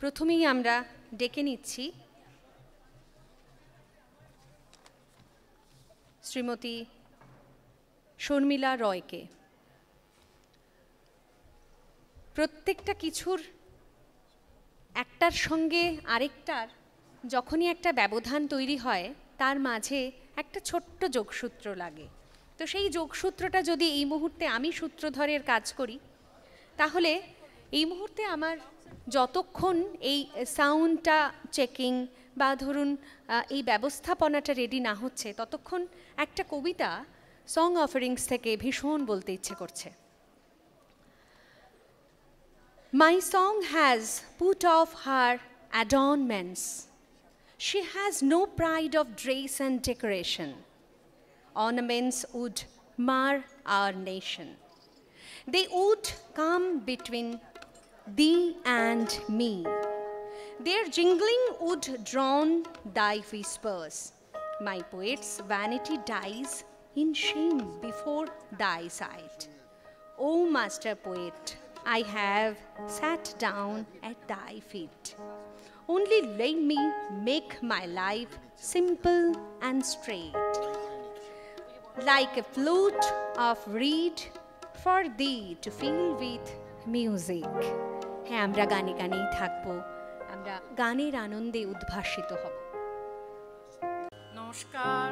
প্রথমেই আমরা ডেকে নিচ্ছি শ্রীমতী শর্মিলা রয়কে। প্রত্যেকটা কিছুর একটার সঙ্গে আরেকটার যখনই একটা ব্যবধান তৈরি হয় তার মাঝে একটা ছোট্ট যোগসূত্র লাগে। তো সেই যোগসূত্রটা যদি এই মুহূর্তে আমি সূত্রধরের কাজ করি, তাহলে এই মুহূর্তে আমার যতক্ষণ এই সাউন্ডটা চেকিং বা ধরুন এই ব্যবস্থাপনাটা রেডি না হচ্ছে, ততক্ষণ একটা কবিতা সং অফারিংস থেকে ভীষণ বলতে ইচ্ছে করছে। My song has put off her adornments. She has no pride of dress and decoration. Ornaments would mar our nation. They would come between thee and me. Their jingling would drown thy whispers. My poet's vanity dies in shame before thy sight. O master poet, I have sat down at thy feet. Only let me make my life simple and straight, like a flute of reed for thee to fill with music. হ্যাঁ, আমরা গানে গানেই থাকবো, আমরা গানের আনন্দে উদ্ভাসিত হব। নমস্কার,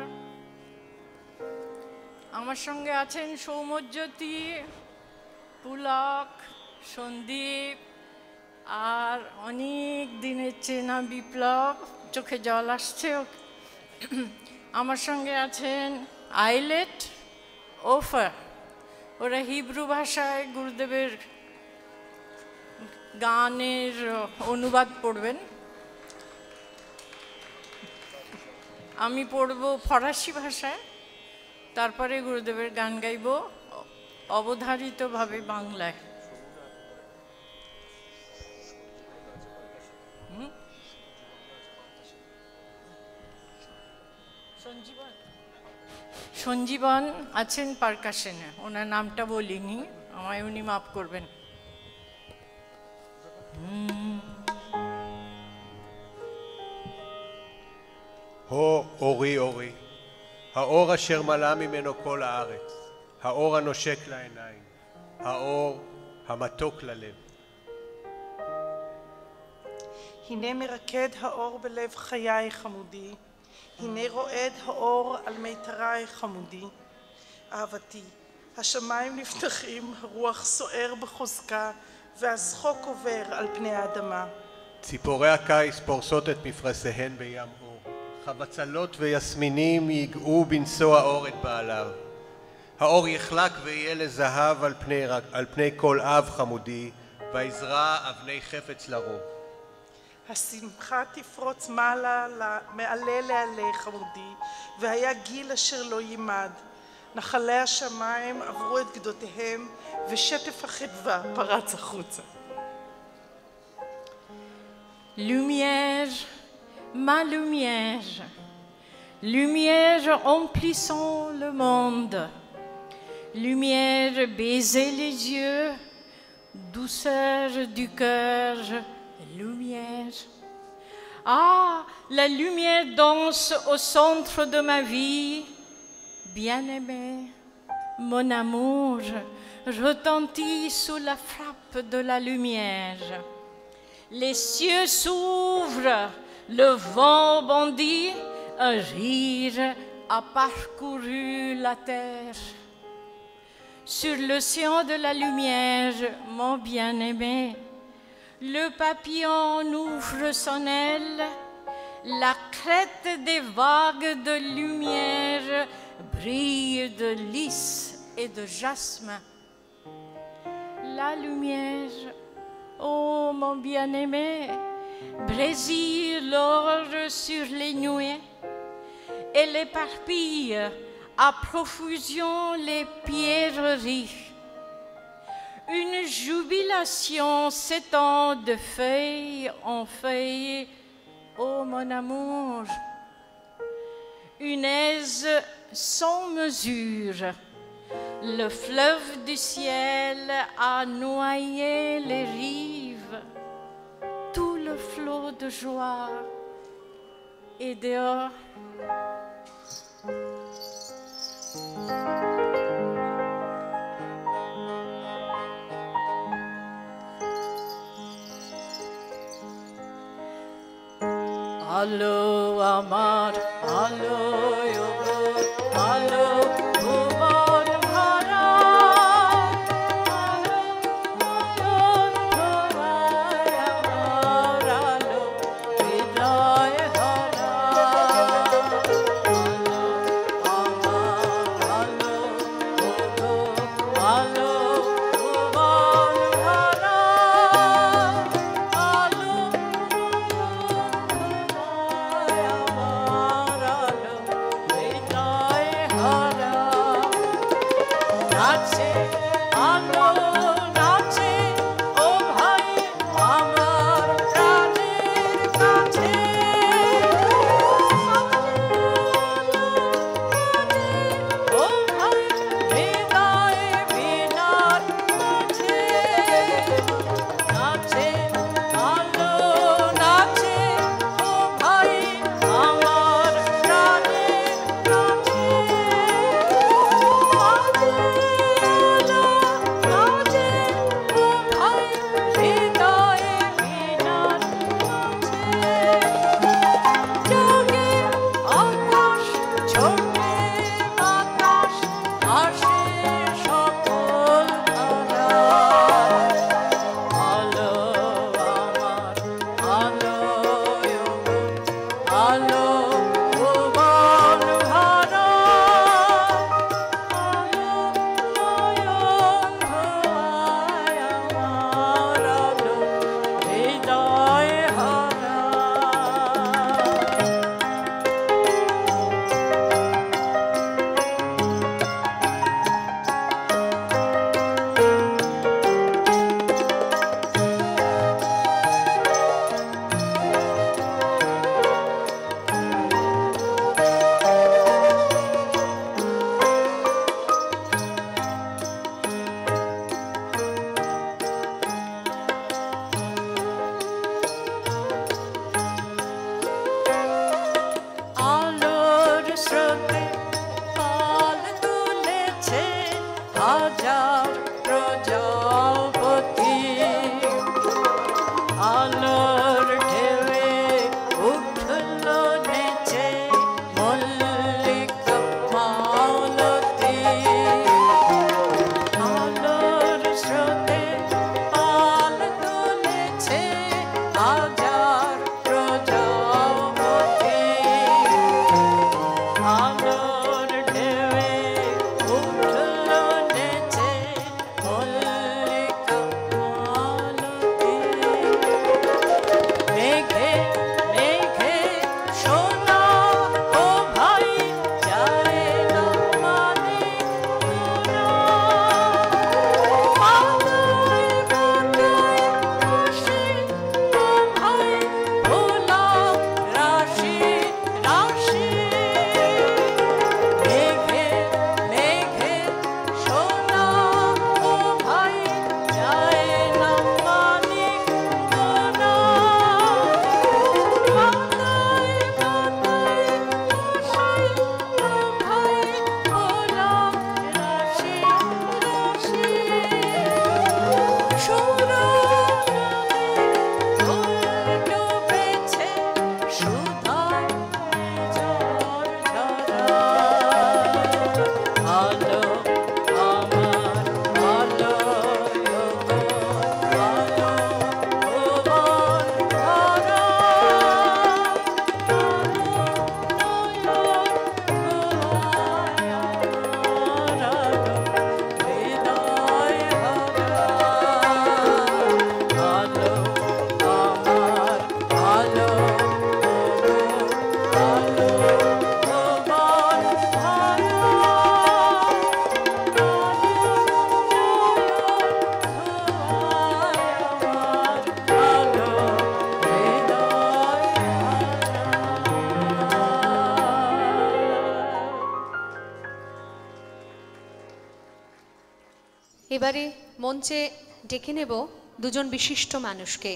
আমার সঙ্গে আছেন সৌম্যজ্যোতি, পুলক, সন্দীপ আর অনেক দিনের চেনা বিপ্লব। চোখে জল আসছে। আমার সঙ্গে আছেন আইলেট, ওফার। ওরা হিব্রু ভাষায় গুরুদেবের গানের অনুবাদ পড়বেন। আমি পড়ব ফরাসি ভাষায়, তারপরে গুরুদেবের গান গাইব অবধারিতভাবে বাংলায়। সঞ্জীবন আছেন পারকাশনে, ওনার নামটা বলিনি, আমায় উনি মাফ করবেন। הו אורי אורי, האור אשר מלא ממנו כל הארץ, האור הנושק לעיניים, האור המתוק ללב. הנה מרקד האור בלב חיי חמודי, הנה רועד האור על מיתרי חמודי. אהבתי, השמיים נפתחים, הרוח סוער בחוזקה, והשחוק עובר על פני האדמה. ציפורי הקיץ פורסות את מפרסיהן בים אור, חבצלות ויסמינים ייגעו בנשוא האור את בעליו. האור יחלק ויהיה לזהב על פני כל אב חמודי, ויזרע אבני חפץ לרוב. השמחה תפרוץ מעלה לעלה חמודי, והיה גיל אשר לא יימד. נחלי השמיים עברו את גדותיהם, ושטף החדווה פרץ החוצה. Lumière, ma lumière, lumière emplissant le monde, lumière baiser les yeux, douceur du cœur, lumière. Ah, la lumière danse au centre de ma vie, bien-aimé, mon amour retentit sous la frappe de la lumière. Les cieux s'ouvrent, le vent bondit, un rire a parcouru la terre. Sur l'océan de la lumière, mon bien-aimé, le papillon ouvre son aile, la crête des vagues de lumière brille de lys et de jasmin. La lumière, oh mon bien-aimé, brésille l'or sur les nuées et l'éparpille à profusion les pierreries. Une jubilation s'étend de feuille en feuille, oh mon amour. Une aise sans mesure, le fleuve du ciel a noyé les rives. Tout le flot de joie et dehors. Alo amar, alo yogo, alo bhuvan bhara, alo nayan bhavay amar, alo hriday hara, alo amar, alo yogo, alo bhuvan bhara, alo নাচে আলো নাচে ও ভাই আমার প্রাণের কাছে ও ভাই হৃদয় বিনার মাঝে নাচে আলো নাচে ও ভাই আমার প্রাণের কাছে আলো ভুবন ভরা আলো নয়ন ভরায় আমার আলো হৃদয় হারা আলোর স্রোতে পাল তুলেছে হাজার প্রজাপতি আলোর ঢেউয়ে উঠল নেচে মল্লিকা মালতী আলোর স্রোতে পাল তুলেছে হাজার প্রজাপতি আলোর ঢেউয়ে উঠল নেচে মল্লিকা মালতী মেঘে মেঘে সোনা ও ভাই যায় না মানে সোনা পাতায় পাতায় রাশি ও ভাই ভোলা রাশি রাশি মেঘে মেঘে সোনা ও ভাই যায় না মানে সোনা পাতায় পাতায় রাশি ও ভাই ভোলা রাশি রাশি সুরনাদে ফুল ডুবেছে সুধায় ঝড় ঝরা আলো আমার আলো যোগো আলো ভুবন ভরা আলো নয়ন ভরায় আমার আলো হৃদয় হারা আলো আমার আলো যোগো আলো ভুবন ভরা এবারে মঞ্চে ডেকে নেব দুজন বিশিষ্ট মানুষকে।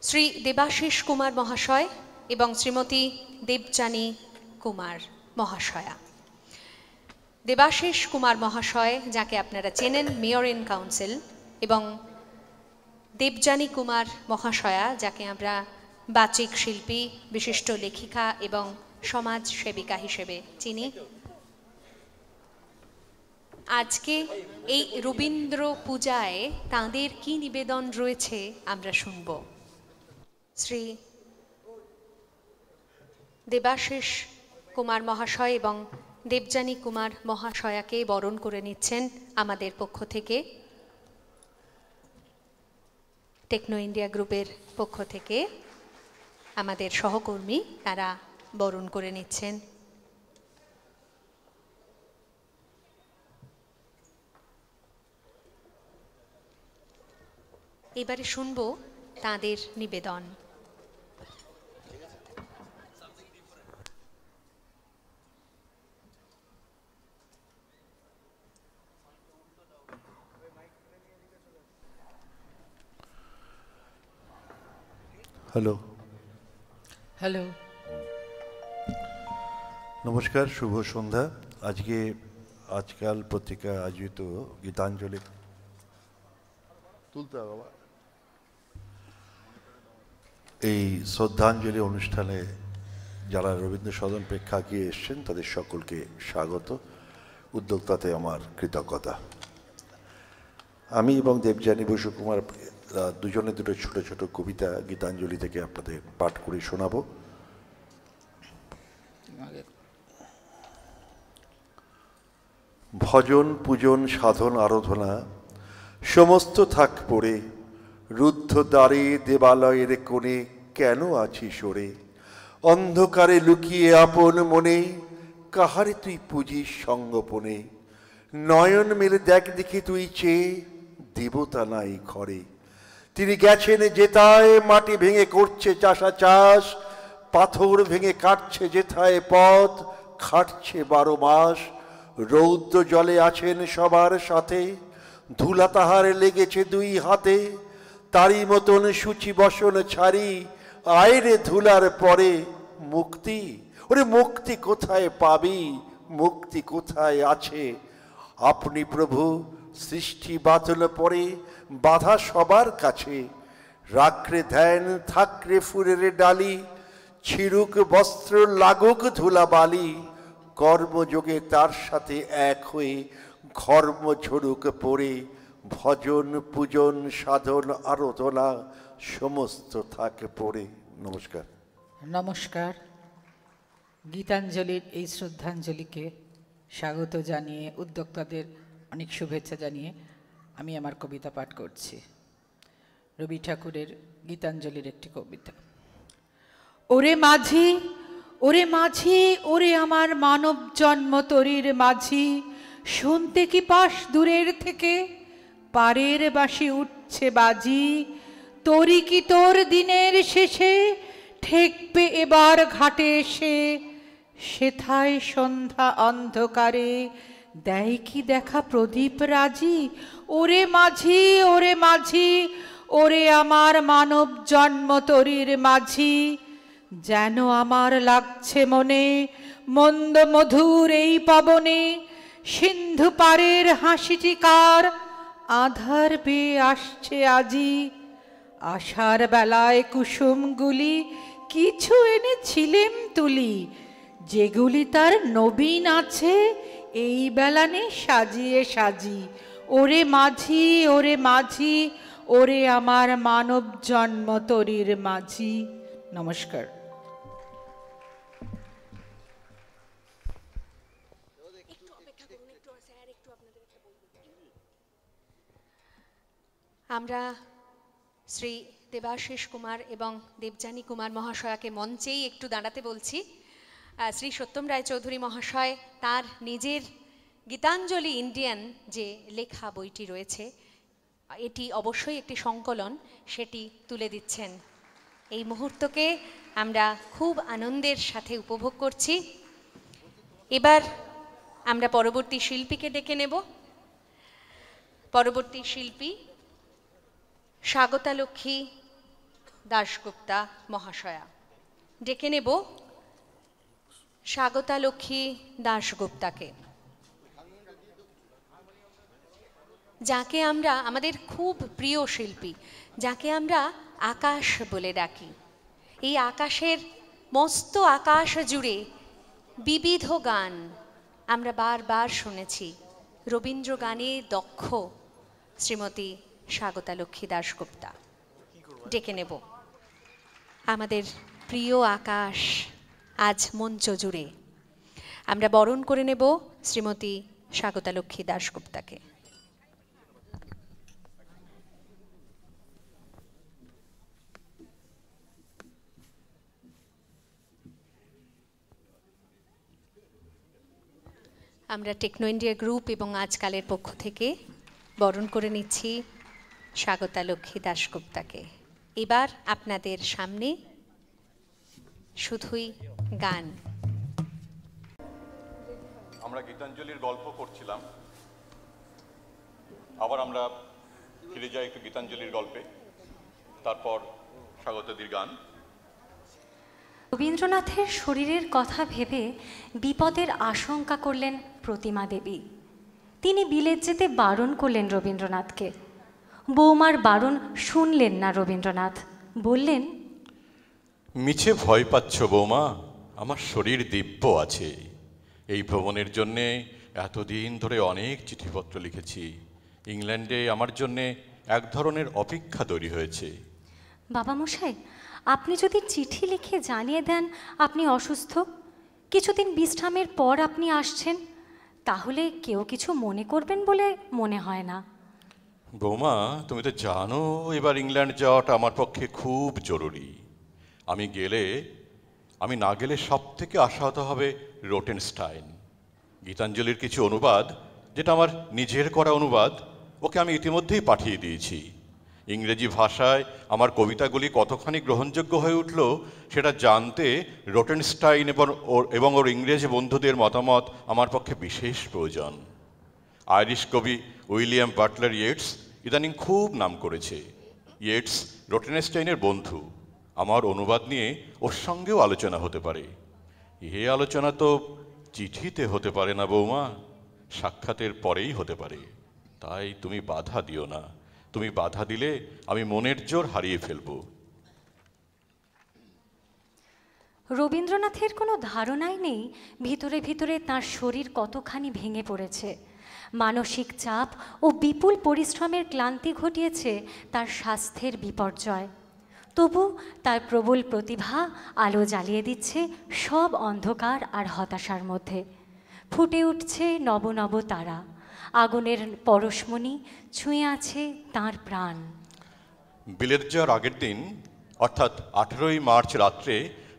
শ্রী দেবাশিস কুমার মহাশয় এবং শ্রীমতী দেবযানী কুমার মহাশয়া। দেবাশিস কুমার মহাশয়, যাকে আপনারা চেনেন মেয়র ইন কাউন্সিল, এবং দেবযানী কুমার মহাশয়া, যাকে আমরা বাচিক শিল্পী, বিশিষ্ট লেখিকা এবং সমাজ সেবিকা হিসেবে চিনি। আজকে এই রবীন্দ্র পূজায় তাঁদের কি নিবেদন রয়েছে আমরা শুনব। শ্রী দেবাশিস কুমার মহাশয় এবং দেবযানী কুমার মহাশয়াকে বরণ করে নিচ্ছেন আমাদের পক্ষ থেকে, টেকনো ইন্ডিয়া গ্রুপের পক্ষ থেকে আমাদের সহকর্মী, তারা বরণ করে নিচ্ছেন। এবারে শুনব তাঁদের নিবেদন। হ্যালো হ্যালো, নমস্কার, শুভ সন্ধ্যা। আজকাল পত্রিকা আয়োজিত গীতাঞ্জলি তুলতে বাবা এই শ্রদ্ধাঞ্জলি অনুষ্ঠানে যারা রবীন্দ্র সদন প্রেক্ষাগৃহে এসছেন তাদের সকলকে স্বাগত। উদ্যোক্তাতে আমার কৃতজ্ঞতা। আমি এবং দেবযানী বসু কুমার দুজনে দুটো ছোট ছোট কবিতা গীতাঞ্জলি থেকে আপনাদের পাঠ করে শোনাবো। ভজন পূজন সাধন আরাধনা সমস্ত থাক পড়ে, রুদ্ধ দ্বারে দেবালয়ের কোণে কেন আছি সরে? অন্ধকারে লুকিয়ে আপন মনে কাহারে তুই পুজিস সঙ্গোপনে? নয়ন মেলে দেখ দেখি তুই চেয়ে, দেবতা নাই ঘরে। তিনি গেছেন যেথায় মাটি ভেঙে করছে চাষা চাষ, পাথর ভেঙে কাটছে যেথায় পথ খাটছে 12 মাস। রৌদ্র জলে আছেন সবার সাথে, ধুলা তাহার লেগেছে 2 হাতে। তারই মতন সূচি বসন ছাড়ি, আয়রে ধুলার পরে মুক্তি। ওরে মুক্তি কোথায় পাবি, মুক্তি কোথায় আছে? আপনি প্রভু সৃষ্টি বাদল পরে বাধা সবার কাছে। রাখরে ধ্যান থাকরে ফুলের ডালি, ছিড়ুক বস্ত্র লাগুক ধুলা বালি। কর্মযোগে তার সাথে এক হয়ে ঘর্ম ঝরুক পড়ে। ভজন পূজন সাধন আরাধনা সমস্ত থাকে পড়ে। নমস্কার। নমস্কার। গীতাঞ্জলির এই শ্রদ্ধাঞ্জলিকে স্বাগত জানিয়ে, উদ্যোক্তাদের অনেক শুভেচ্ছা জানিয়ে আমি আমার কবিতা পাঠ করছি। রবি ঠাকুরের গীতাঞ্জলির একটি কবিতা। ওরে মাঝি, ওরে মাঝি, ওরে আমার মানব জন্ম তরির মাঝি, শুনতে কি পাস দূরের থেকে পারের বাঁশি উঠছে বাজি? তরি কি তোর দিনের শেষে ঠেকবে এবার ঘাটে এসে? সেথায় সন্ধ্যা অন্ধকারে দেয় কি দেখা প্রদীপ রাজি? ওরে মাঝি, ওরে মাঝি, ওরে আমার মানব জন্ম তরির মাঝি, যেন আমার লাগছে মনে মন্দ মধুর এই পবনে। সিন্ধু পারের হাসিটি কার আধার বেয়ে আসছে আজি? আশার বেলায় কুসুমগুলি কিছু এনেছিলেম তুলি, যেগুলি তার নবীন আছে এই বেলানে সাজিয়ে সাজি। ওরে মাঝি, ওরে মাঝি, ওরে আমার মানব জন্ম তরির মাঝি। নমস্কার। আমরা শ্রী দেবাশিস কুমার এবং দেবযানী কুমার মহাশয়াকে মঞ্চেই একটু দাঁড়াতে বলছি। শ্রী সত্যম রায়চৌধুরী মহাশয় তার নিজের গীতাঞ্জলি ইন্ডিয়ান যে লেখা বইটি রয়েছে, এটি অবশ্যই একটি সংকলন, সেটি তুলে দিচ্ছেন। এই মুহূর্তকে আমরা খুব আনন্দের সাথে উপভোগ করছি। এবার আমরা পরবর্তী শিল্পীকে ডেকে নেব। পরবর্তী শিল্পী স্বাগতা লক্ষ্মী দাশগুপ্তা মহাশয়া। ডেকে নেব স্বাগতা লক্ষ্মী দাশগুপ্তাকে, যাকে আমরা আমাদের খুব প্রিয় শিল্পী, যাকে আমরা আকাশ বলে ডাকি। এই আকাশের মস্ত আকাশ জুড়ে বিবিধ গান আমরা বারবার শুনেছি। রবীন্দ্র গানে দক্ষ শ্রীমতী স্বাগতা লক্ষ্মী দাশগুপ্তা। ডেকে নেব আমাদের প্রিয় আকাশ আজ মঞ্চ জুড়ে। আমরা বরণ করে নেব শ্রীমতী স্বাগতা লক্ষ্মী দাশগুপ্তাকে। আমরা টেকনো ইন্ডিয়া গ্রুপ এবং আজকালের পক্ষ থেকে বরণ করে নিচ্ছি স্বাগতা লক্ষ্মী দাশগুপ্তাকে। এবার আপনাদের সামনে শুধুই গান। আমরা গীতাঞ্জলির গল্প করছিলাম, আবার আমরা ফিরে যাই একটু গীতাঞ্জলির গল্পে, তারপর স্বাগতাদির গান। রবীন্দ্রনাথের শরীরের কথা ভেবে বিপদের আশঙ্কা করলেন প্রতিমা দেবী। তিনি বিলেত যেতে বারণ করলেন রবীন্দ্রনাথকে। বৌমার বারণ শুনলেন না রবীন্দ্রনাথ, বললেন, মিছে ভয় পাচ্ছ বৌমা, আমার শরীর দিব্য আছে। এই ভ্রমণের জন্যে এতদিন ধরে অনেক চিঠিপত্র লিখেছি। ইংল্যান্ডে আমার জন্যে এক ধরনের অপেক্ষা তৈরি হয়েছে। বাবা মশাই, আপনি যদি চিঠি লিখে জানিয়ে দেন আপনি অসুস্থ, কিছুদিন বিশ্রামের পর আপনি আসছেন, তাহলে কেউ কিছু মনে করবেন বলে মনে হয় না। বৌমা, তুমি তো জানো এবার ইংল্যান্ড যাওয়াটা আমার পক্ষে খুব জরুরি। আমি না গেলে সব থেকে আশাহত হবে রোটেনস্টাইন। গীতাঞ্জলির কিছু অনুবাদ, যেটা আমার নিজের করা অনুবাদ, ওকে আমি ইতিমধ্যেই পাঠিয়ে দিয়েছি। ইংরেজি ভাষায় আমার কবিতাগুলি কতখানি গ্রহণযোগ্য হয়ে উঠল সেটা জানতে রোটেনস্টাইন এবং ওর ইংরেজ বন্ধুদের মতামত আমার পক্ষে বিশেষ প্রয়োজন। আইরিশ কবি উইলিয়াম বাটলার ইয়েটস ইদানিং খুব নাম করেছে। ইয়েটস রোটেনস্টাইনের বন্ধু। আমার অনুবাদ নিয়ে ওর সঙ্গেও আলোচনা হতে পারে। এ আলোচনা তো চিঠিতে হতে পারে না বৌমা, সাক্ষাতের পরেই হতে পারে। তাই তুমি বাধা দিও না। তুমি বাধা দিলে আমি মনের জোর হারিয়ে ফেলব। রবীন্দ্রনাথের কোনো ধারণাই নেই ভিতরে ভিতরে তাঁর শরীর কতখানি ভেঙে পড়েছে। মানসিক চাপ ও বিপুল পরিশ্রমের ক্লান্তি ঘটিয়েছে তার স্বাস্থ্যের বিপর্যয়। তবু তার প্রবল প্রতিভা আলো জ্বালিয়ে দিচ্ছে সব অন্ধকার আর হতাশার মধ্যে। ফুটে উঠছে নব নব তারা, আগুনের পরশমণি ছুঁয়ে আছে তাঁর প্রাণ। বিলেত যাওয়ার আগের দিন অর্থাৎ 18ই মার্চ রাত্রে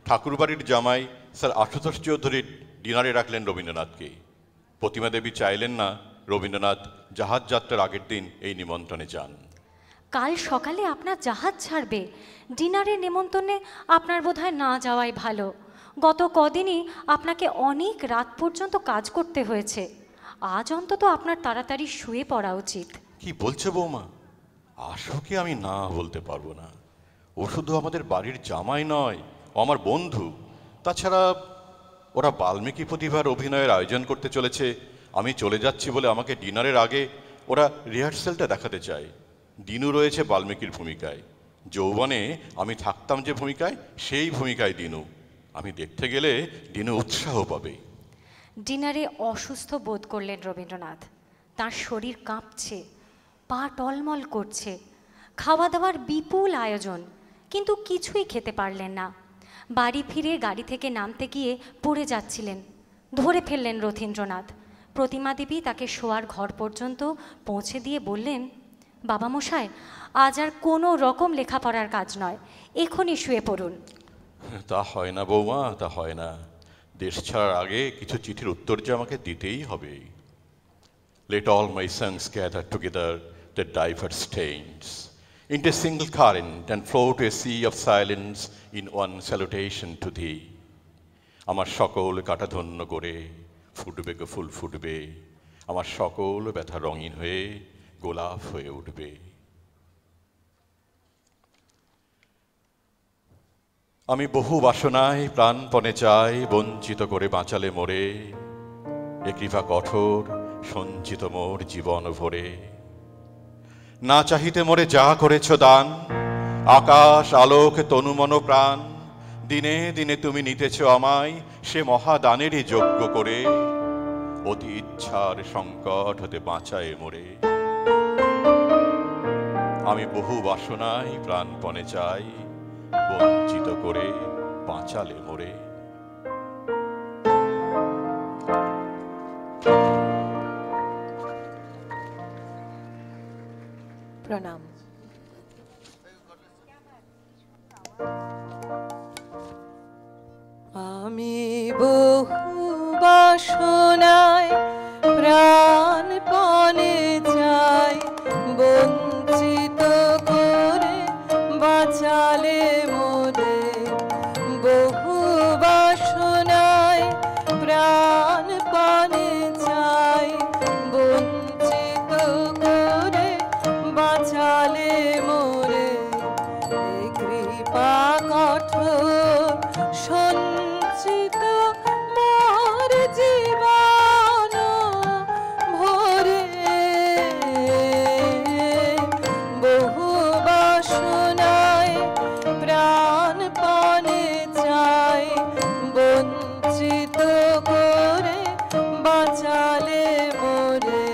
ঠাকুরবাড়ির জামাই স্যার আশুতোষ চৌধুরী ডিনারে রাখলেন রবীন্দ্রনাথকে। প্রতিমা দেবী চাইলেন না রবীন্দ্রনাথ জাহাজ যাত্রার আগের দিন এই নিমন্ত্রণে যান। কাল সকালে আপনার জাহাজ ছাড়বে, ডিনারের নিমন্ত্রণে আপনার বোধহয় না যাওয়াই ভালো। গত কদিনই আপনাকে অনেক রাত পর্যন্ত কাজ করতে হয়েছে। আজ অন্তত আপনার তাড়াতাড়ি শুয়ে পড়া উচিত। কি বলছো বৌমা? আশুকে আমি না বলতে পারবো না। ও শুধু আমাদের বাড়ির জামাই নয়, ও আমার বন্ধু। তাছাড়া ওরা বাল্মীকি প্রতিভার অভিনয়ের আয়োজন করতে চলেছে। আমি চলে যাচ্ছি বলে আমাকে ডিনারের আগে ওরা রিহার্সেলটা দেখাতে চায়। দিনু রয়েছে বাল্মীকির ভূমিকায়, যৌবনে আমি থাকতাম যে ভূমিকায়, সেই ভূমিকায় দিনু। আমি দেখতে গেলে দিনু উৎসাহ পাবে। ডিনারে অসুস্থ বোধ করলেন রবীন্দ্রনাথ। তার শরীর কাঁপছে, পা টলমল করছে। খাওয়া দাওয়ার বিপুল আয়োজন, কিন্তু কিছুই খেতে পারলেন না। বাড়ি ফিরে গাড়ি থেকে নামতে গিয়ে পড়ে যাচ্ছিলেন। ধরে ফেললেন রথীন্দ্রনাথ। প্রতিমা দেবী তাকে শোয়ার ঘর পর্যন্ত পৌঁছে দিয়ে বললেন, বাবা মশাই, আজ আর কোনো রকম লেখাপড়ার কাজ নয়, এখনই শুয়ে পড়ুন। তা হয় না বৌমা, তা হয় না। দেশ ছাড়ার আগে কিছু চিঠির উত্তর যে আমাকে দিতেই হবে। Let all my songs gather together the diverse stains into a single current and flow to a sea of silence in one salutation to thee. আমার সকল কাটাধন্য করে ফুটবে গো ফুল ফুটবে, আমার সকল ব্যথা রঙিন হয়ে গোলাপ হয়ে উঠবে। আমি বহু বাসনায় প্রাণপণে চাই, বঞ্চিত করে বাঁচালে মোরে, এ কৃপা কঠোর সঞ্চিত মোর জীবন ভরে। না চাহিতে মোরে যা করেছ দান, আকাশ আলোক তনু মন প্রাণ, দিনে দিনে তুমি নিতেছ আমায় সে মহাদানেরই যোগ্য করে, অতি ইচ্ছার সংকট হতে বাঁচায় মোরে। আমি বহু বাসনায় প্রাণপণে চাই, বঞ্চিত করে বাঁচালে মোরে। প্রণাম। আমি বহু বাসনায় প্রাণপণে চাই, বঞ্চিত করে বাঁচালে মোরে। বহু বাসনায় প্রাণপণে চাই, বঞ্চিত করে বাঁচালে মোরে। এই কৃপা কঠোর সঞ্চিত মোর জীবন ভরে। বহু বাসনায় প্রাণপণে চাই, বঞ্চিত করে বাঁচালে মোরে।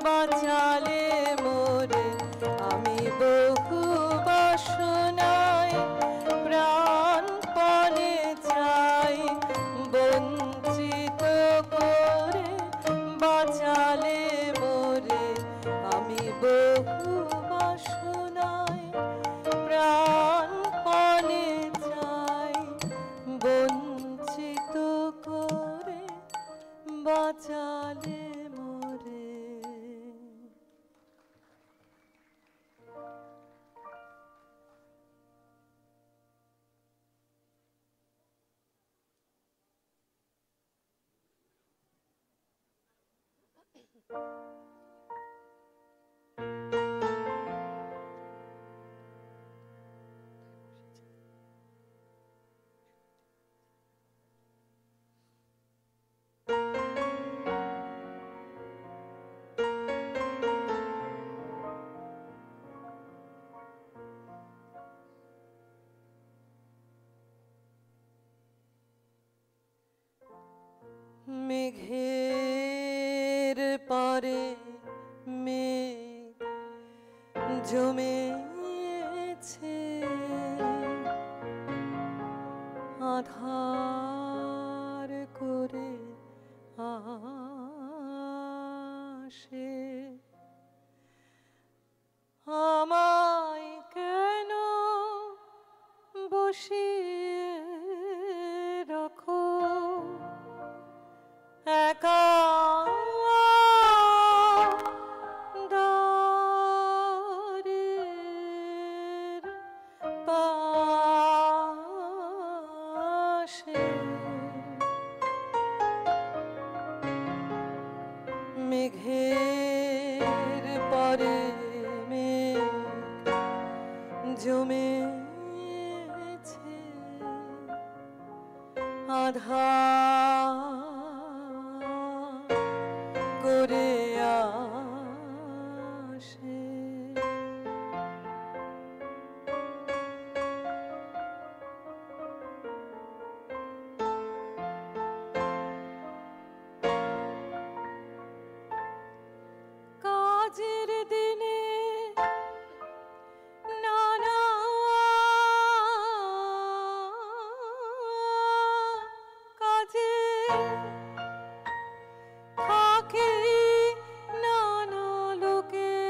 বাঁচালে মোরে। আমি বহু বাসনায় প্রাণপণে চাই, বঞ্চিত মেঘের পরে মেঘ জমেছে, আধার করে আসে, আমায় কেন বসিয়ে রাখো একা দ্বারের পাশে। মেঘের পরে মেঘ জমেছে, আধার করে আসে, কাজের দিনে নানা কাজে থাকে নানা লোকের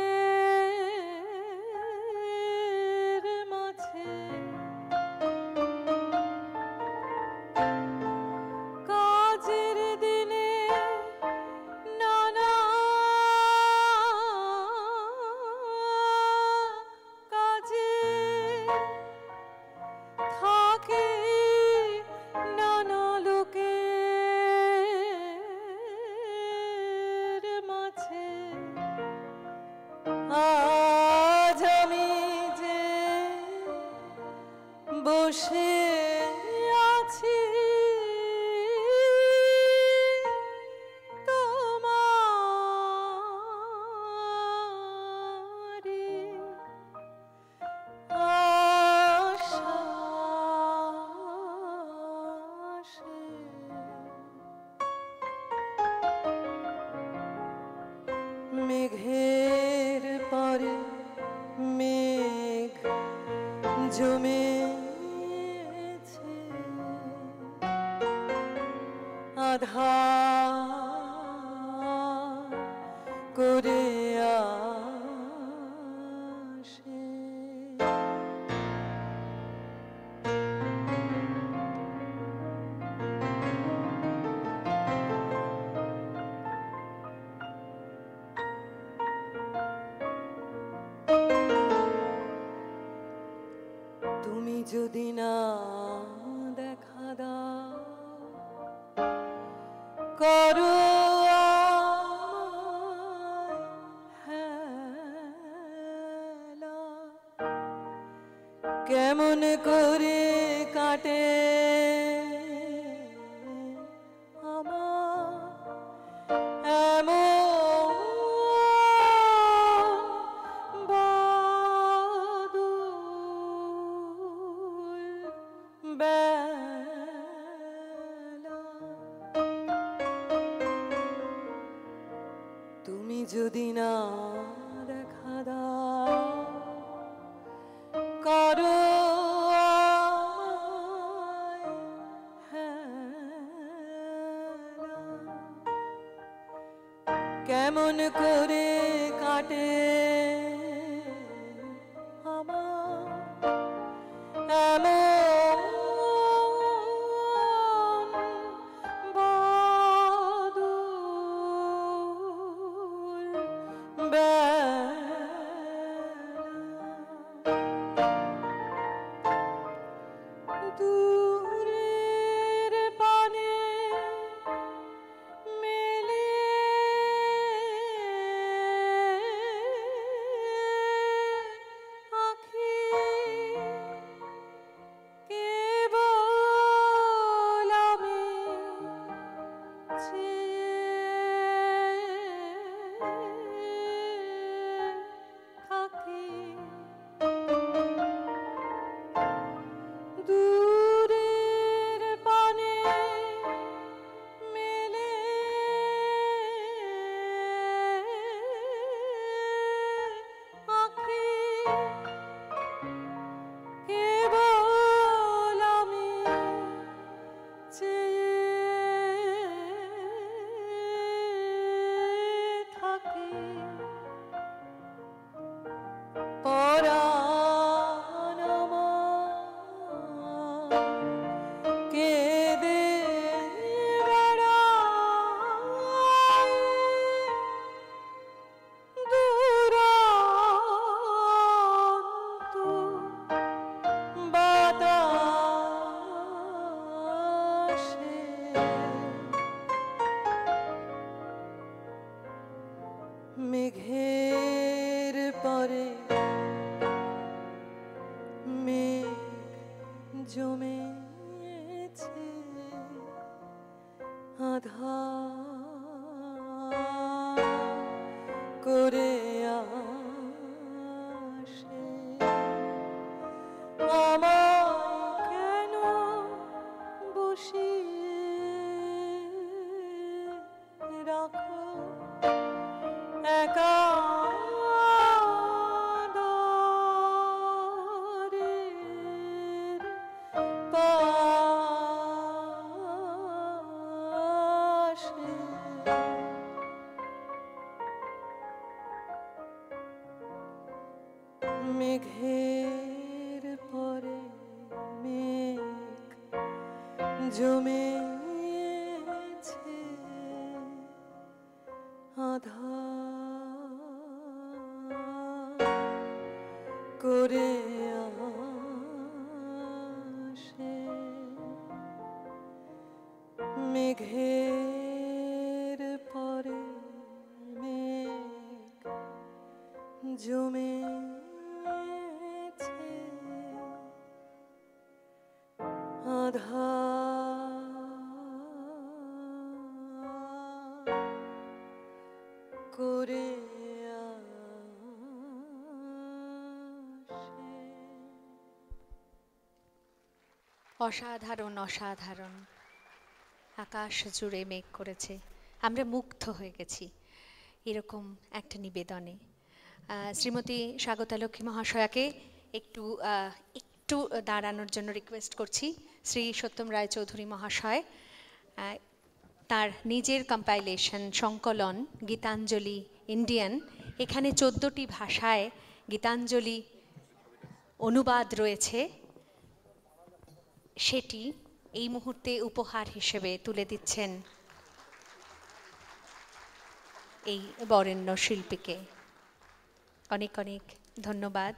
মাঝে, কাজের দিনে নানা কাজে থাকে নানা লোকের মাঝে। আজ আমি যে বসে আছি তোমারি আশ্বাসে, মেঘের পরে মেঘ জমেছে, আধার করে আসে। তুমি যদি না দেখা দাও, করো আমায় হেলা, কেমন করে কাটে আমার এমন বাদুড় বেলা। তুমি যদি না দেখা দাও, করো আমায় হেলা, কেমন করে কাটে আমার এমন বাদুড় বেলা। দূরের পানে মেলে মেঘের পরে মেঘ জমেছে আধার করে আসে আমার কেন বসিয়ে রাখো একা দরের পাশে মেঘের পরে মেঘ জমেছে আধার করে আসে মেঘের পরে মেঘ জমেছে আধার করে আসে। অসাধারণ অসাধারণ। আকাশ জুড়ে মেঘ করেছে, আমরা মুগ্ধ হয়ে গেছি এরকম একটা নিবেদনে। শ্রীমতী স্বাগতা লক্ষ্মী মহাশয়াকে একটু একটু দাঁড়ানোর জন্য রিকোয়েস্ট করছি। শ্রী সত্যম রায়চৌধুরী মহাশয় তার নিজের কম্পাইলেশন সংকলন গীতাঞ্জলি ইন্ডিয়ান, এখানে 14টি ভাষায় গীতাঞ্জলি অনুবাদ রয়েছে, সেটি এই মুহূর্তে উপহার হিসেবে তুলে দিচ্ছেন এই বরেণ্য শিল্পীকে। অনেক অনেক ধন্যবাদ।